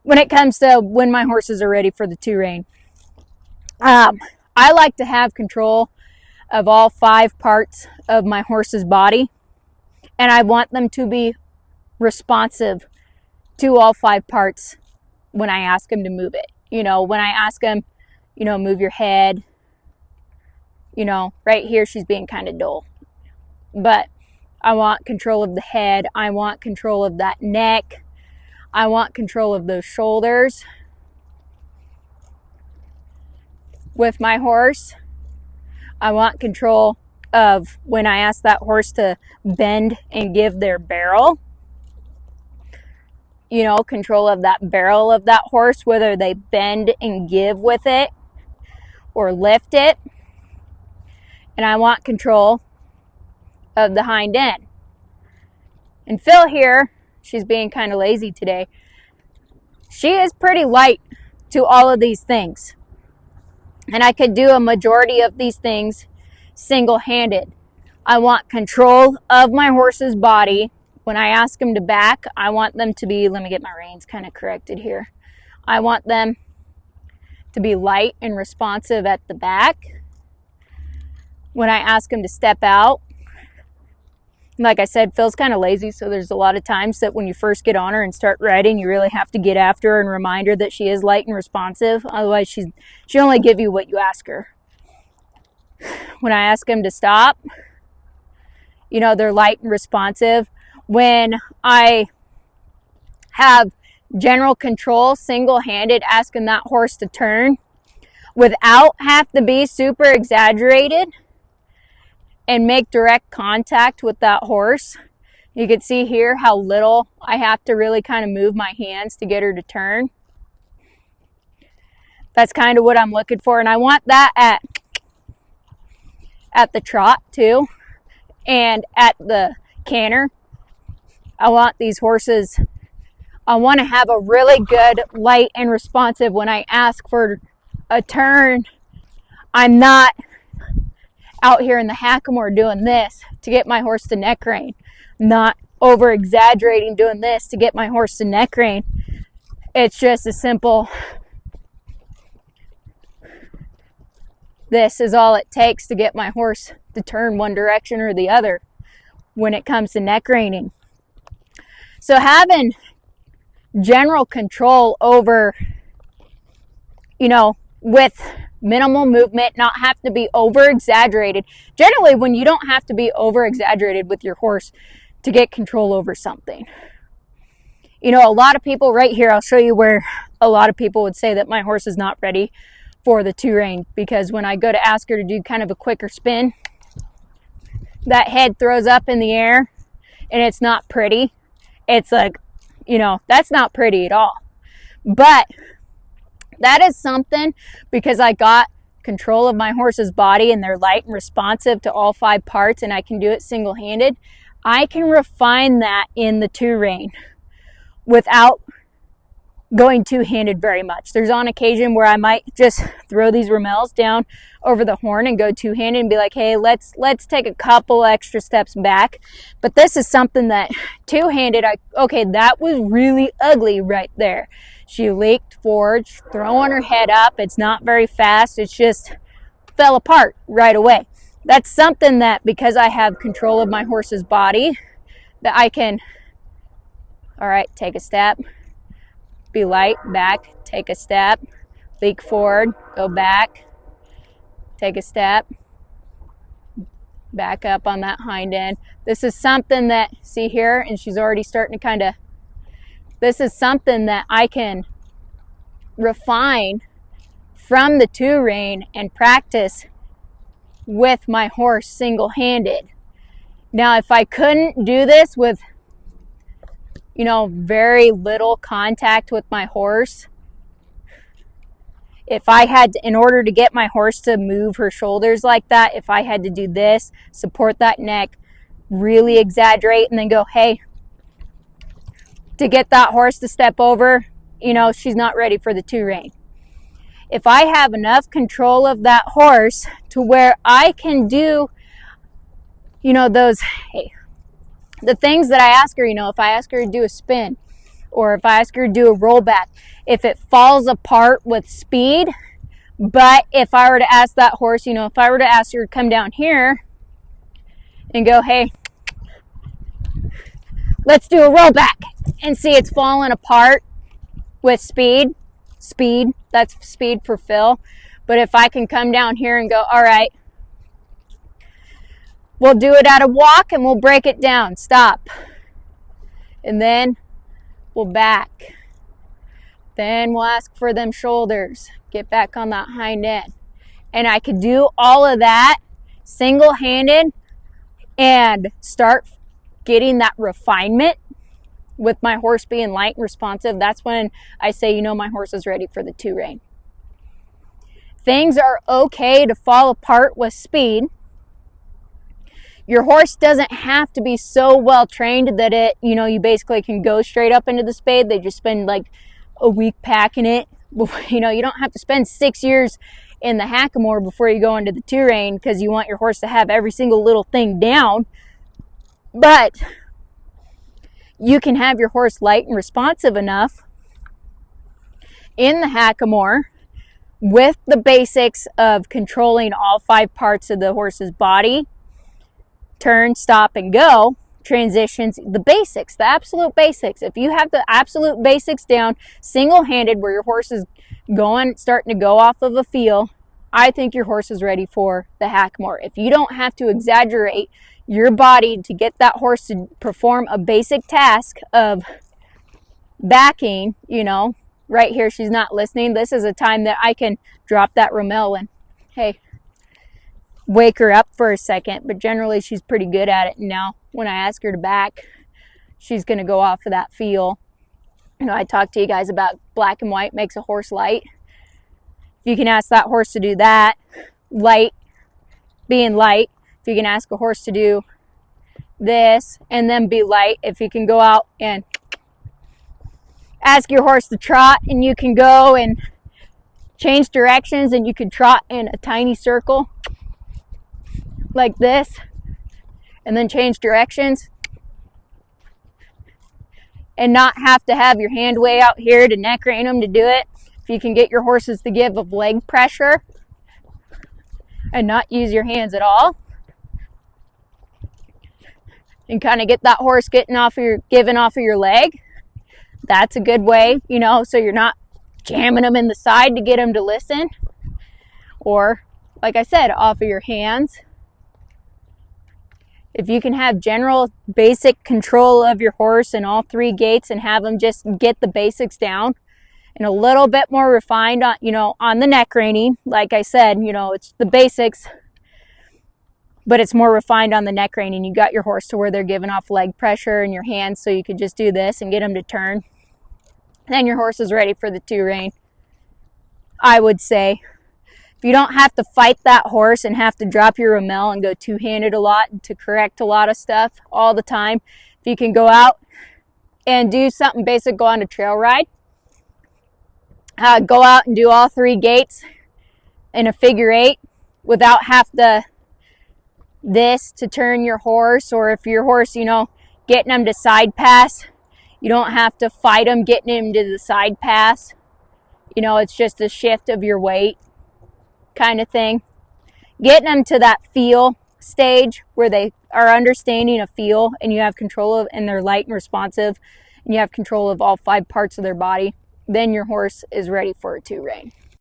when it comes to when my horses are ready for the 2-rein. I like to have control of all 5 parts of my horse's body, and I want them to be responsive to all 5 parts when I ask them to move it. When I ask them, move your head, right here she's being kind of dull. But I want control of the head. I want control of that neck. I want control of those shoulders with my horse. I want control of when I ask that horse to bend and give their barrel. Control of that barrel of that horse, whether they bend and give with it or lift it. And I want control of the hind end. And Phil here, she's being kind of lazy today. She is pretty light to all of these things. And I could do a majority of these things single-handed. I want control of my horse's body. When I ask them to back, I want them to be, let me get my reins kind of corrected here. I want them to be light and responsive at the back. When I ask them to step out, like I said, Phil's kind of lazy, so there's a lot of times that when you first get on her and start riding, you really have to get after her and remind her that she is light and responsive. Otherwise, she'll only give you what you ask her. When I ask them to stop, they're light and responsive. When I have general control, single-handed, asking that horse to turn without have to be super exaggerated and make direct contact with that horse. You can see here how little I have to really kind of move my hands to get her to turn. That's kind of what I'm looking for. And I want that at the trot too, and at the canter. I want these horses, I want to have a really good light and responsive. When I ask for a turn, I'm not out here in the hackamore doing this to get my horse to neck rein, not over exaggerating doing this to get my horse to neck rein. It's just a simple, this is all it takes to get my horse to turn one direction or the other when it comes to neck reining. So having general control over, with minimal movement, not have to be over exaggerated. Generally, when you don't have to be over exaggerated with your horse to get control over something. A lot of people right here, I'll show you where a lot of people would say that my horse is not ready for the 2-rein, because when I go to ask her to do kind of a quicker spin, that head throws up in the air and it's not pretty. It's like, that's not pretty at all. But that is something, because I got control of my horse's body and they're light and responsive to all 5 parts, and I can do it single-handed. I can refine that in the 2-rein without going 2-handed very much. There's on occasion where I might just throw these ramels down over the horn and go 2-handed and be like, hey, let's take a couple extra steps back. But this is something that 2-handed, okay, that was really ugly right there. She leaked forward, throwing her head up. It's not very fast. It's just fell apart right away. That's something that, because I have control of my horse's body, that I can, all right, take a step, be light, back, take a step, leak forward, go back, take a step, back up on that hind end. This is something that, see here, and she's already starting to this is something that I can refine from the 2-rein and practice with my horse single-handed. Now, if I couldn't do this with very little contact with my horse, if I had to, in order to get my horse to move her shoulders like that, if I had to do this, support that neck, really exaggerate, and then go, hey, to get that horse to step over, she's not ready for the 2-rein. If I have enough control of that horse to where I can do, those, hey, the things that I ask her, if I ask her to do a spin or if I ask her to do a rollback, if it falls apart with speed. But if I were to ask that horse, if I were to ask her to come down here and go, hey, let's do a rollback, and see it's falling apart with speed, that's speed for fill. But if I can come down here and go, all right, we'll do it at a walk and we'll break it down, stop. And then we'll back. Then we'll ask for them shoulders, get back on that hind end. And I could do all of that single-handed and start getting that refinement with my horse being light and responsive. That's when I say, my horse is ready for the 2-rein. Things are okay to fall apart with speed. Your horse doesn't have to be so well trained that you basically can go straight up into the spade. They just spend like a week packing it. You don't have to spend 6 years in the hackamore before you go into the 2-rein because you want your horse to have every single little thing down. But you can have your horse light and responsive enough in the hackamore with the basics of controlling all 5 parts of the horse's body, turn, stop, and go, transitions, the basics, the absolute basics. If you have the absolute basics down single-handed where your horse is starting to go off of a feel, I think your horse is ready for the hackamore. If you don't have to exaggerate your body to get that horse to perform a basic task of backing, right here, she's not listening. This is a time that I can drop that roumel and, hey, wake her up for a second. But generally, she's pretty good at it. Now, when I ask her to back, she's going to go off of that feel. I talked to you guys about black and white makes a horse light. You can ask that horse to do that, being light. If you can ask a horse to do this and then be light, if you can go out and ask your horse to trot, and you can go and change directions, and you can trot in a tiny circle like this and then change directions and not have to have your hand way out here to neck rein them to do it. If you can get your horses to give of leg pressure and not use your hands at all, and kind of get that horse giving off of your leg, that's a good way, so you're not jamming them in the side to get them to listen. Or, like I said, off of your hands. If you can have general basic control of your horse in all 3 gaits and have them just get the basics down, and a little bit more refined on the neck reining, like I said, it's the basics, but it's more refined on the neck reining. You got your horse to where they're giving off leg pressure in your hands, so you could just do this and get them to turn. Then your horse is ready for the 2-rein. I would say, if you don't have to fight that horse and have to drop your roumel and go 2-handed a lot to correct a lot of stuff all the time, if you can go out and do something basic, go on a trail ride, go out and do all 3 gaits in a figure 8 without this to turn your horse, or if your horse, getting them to side pass, you don't have to fight them getting him to the side pass. It's just a shift of your weight kind of thing. Getting them to that feel stage where they are understanding a feel and you have control of, and they're light and responsive, and you have control of all 5 parts of their body, then your horse is ready for a 2-rein.